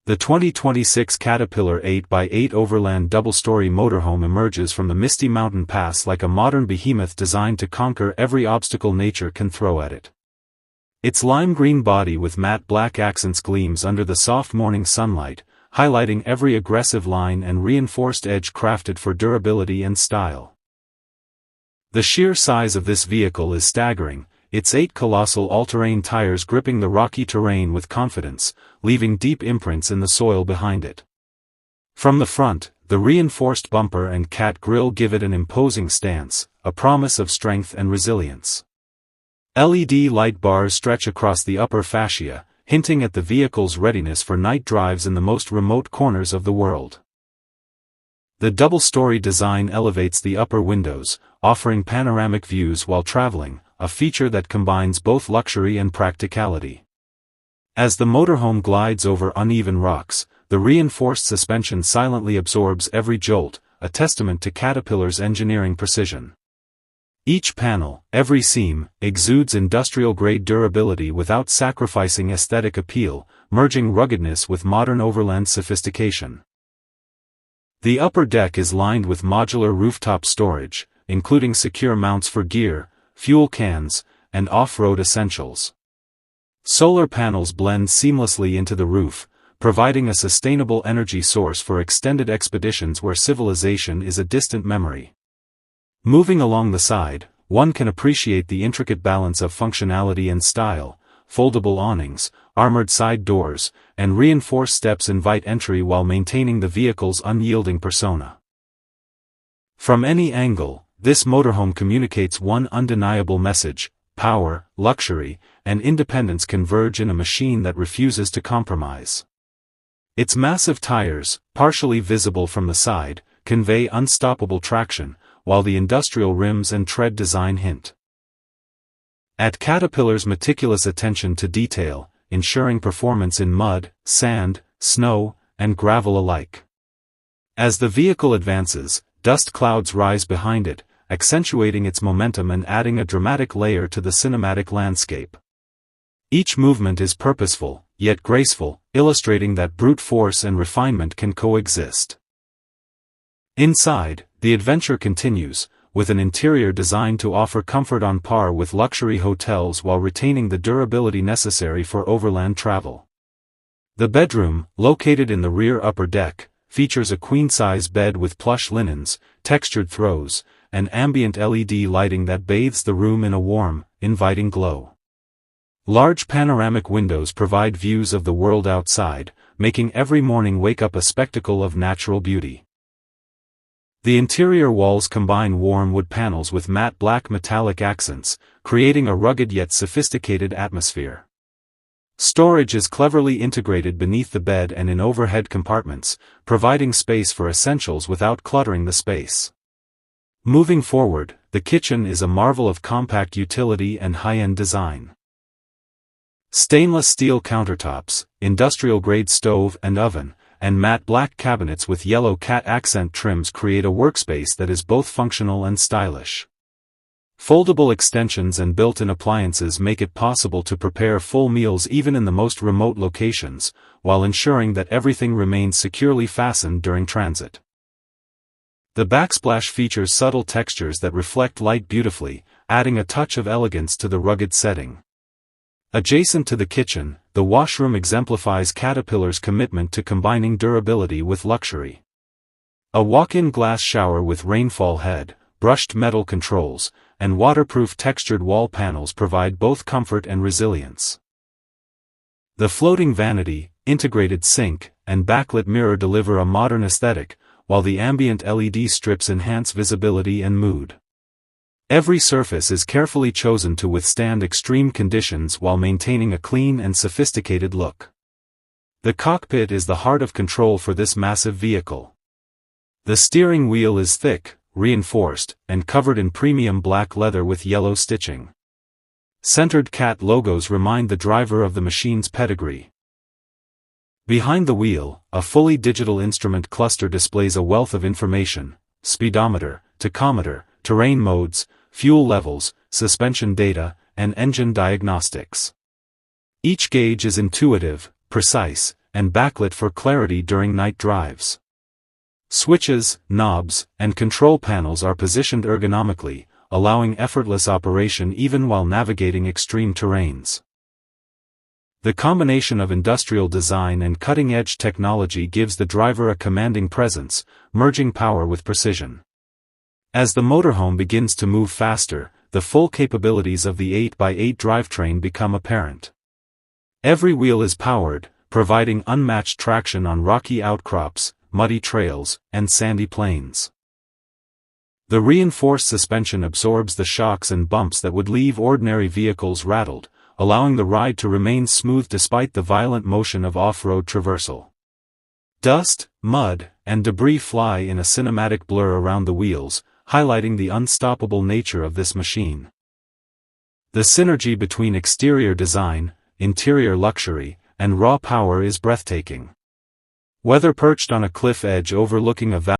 The 2026 Caterpillar 8x8 Overland Double-Story Motorhome emerges from the misty mountain pass like a modern behemoth designed to conquer every obstacle nature can throw at it. Its lime green body with matte black accents gleams under the soft morning sunlight, highlighting every aggressive line and reinforced edge crafted for durability and style. The sheer size of this vehicle is staggering, its 8 colossal all-terrain tires gripping the rocky terrain with confidence, leaving deep imprints in the soil behind it. From the front, the reinforced bumper and cat grille give it an imposing stance, a promise of strength and resilience. LED light bars stretch across the upper fascia, hinting at the vehicle's readiness for night drives in the most remote corners of the world. The double-story design elevates the upper windows, offering panoramic views while traveling, a feature that combines both luxury and practicality. As the motorhome glides over uneven rocks, the reinforced suspension silently absorbs every jolt, a testament to Caterpillar's engineering precision. Each panel, every seam, exudes industrial-grade durability without sacrificing aesthetic appeal, merging ruggedness with modern overland sophistication. The upper deck is lined with modular rooftop storage, including secure mounts for gear, fuel cans, and off-road essentials. Solar panels blend seamlessly into the roof, providing a sustainable energy source for extended expeditions where civilization is a distant memory. Moving along the side, one can appreciate the intricate balance of functionality and style. Foldable awnings, armored side doors, and reinforced steps invite entry while maintaining the vehicle's unyielding persona. From any angle, this motorhome communicates one undeniable message: power, luxury, and independence converge in a machine that refuses to compromise. Its massive tires, partially visible from the side, convey unstoppable traction, while the industrial rims and tread design hint at Caterpillar's meticulous attention to detail, ensuring performance in mud, sand, snow, and gravel alike. As the vehicle advances, dust clouds rise behind it, accentuating its momentum and adding a dramatic layer to the cinematic landscape. Each movement is purposeful, yet graceful, illustrating that brute force and refinement can coexist. Inside, the adventure continues, with an interior designed to offer comfort on par with luxury hotels while retaining the durability necessary for overland travel. The bedroom, located in the rear upper deck, features a queen-size bed with plush linens, textured throws, and ambient LED lighting that bathes the room in a warm, inviting glow. Large panoramic windows provide views of the world outside, making every morning wake up a spectacle of natural beauty. The interior walls combine warm wood panels with matte black metallic accents, creating a rugged yet sophisticated atmosphere. Storage is cleverly integrated beneath the bed and in overhead compartments, providing space for essentials without cluttering the space. Moving forward, the kitchen is a marvel of compact utility and high-end design. Stainless steel countertops, industrial-grade stove and oven, and matte black cabinets with yellow cat accent trims create a workspace that is both functional and stylish. Foldable extensions and built-in appliances make it possible to prepare full meals even in the most remote locations, while ensuring that everything remains securely fastened during transit. The backsplash features subtle textures that reflect light beautifully, adding a touch of elegance to the rugged setting. Adjacent to the kitchen, the washroom exemplifies Caterpillar's commitment to combining durability with luxury. A walk-in glass shower with rainfall head, brushed metal controls, and waterproof textured wall panels provide both comfort and resilience. The floating vanity, integrated sink, and backlit mirror deliver a modern aesthetic, while the ambient LED strips enhance visibility and mood. Every surface is carefully chosen to withstand extreme conditions while maintaining a clean and sophisticated look. The cockpit is the heart of control for this massive vehicle. The steering wheel is thick, reinforced, and covered in premium black leather with yellow stitching. Centered cat logos remind the driver of the machine's pedigree. Behind the wheel, a fully digital instrument cluster displays a wealth of information: speedometer, tachometer, terrain modes, fuel levels, suspension data, and engine diagnostics. Each gauge is intuitive, precise, and backlit for clarity during night drives. Switches, knobs, and control panels are positioned ergonomically, allowing effortless operation even while navigating extreme terrains. The combination of industrial design and cutting-edge technology gives the driver a commanding presence, merging power with precision. As the motorhome begins to move faster, the full capabilities of the 8x8 drivetrain become apparent. Every wheel is powered, providing unmatched traction on rocky outcrops, muddy trails, and sandy plains. The reinforced suspension absorbs the shocks and bumps that would leave ordinary vehicles rattled, allowing the ride to remain smooth despite the violent motion of off-road traversal. Dust, mud, and debris fly in a cinematic blur around the wheels, highlighting the unstoppable nature of this machine. The synergy between exterior design, interior luxury, and raw power is breathtaking. Whether perched on a cliff edge overlooking a valley